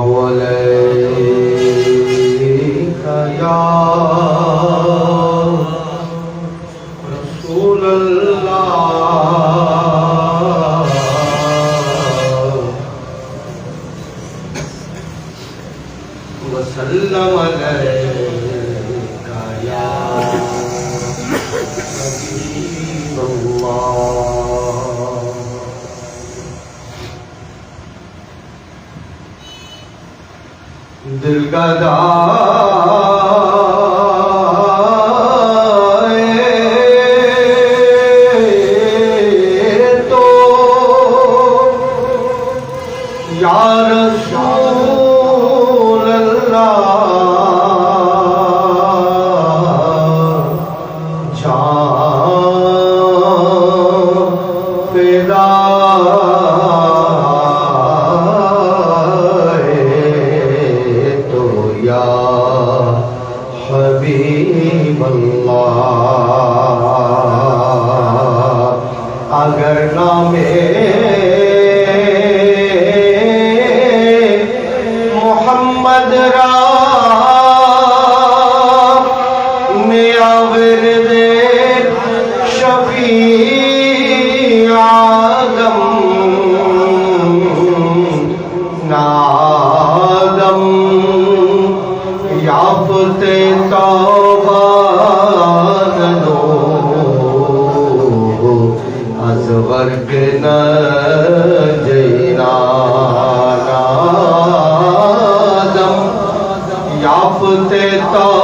عليك يا رسول الله وسلم عليك يا حبيب الله دل گدا تو یا رسول اللہ جان فدا حبیب اللہ اگر نام محمد را میاں ورد شفیع آدم نادم یافت توبہ دو از ورگ نجینا نادم یافت توبہ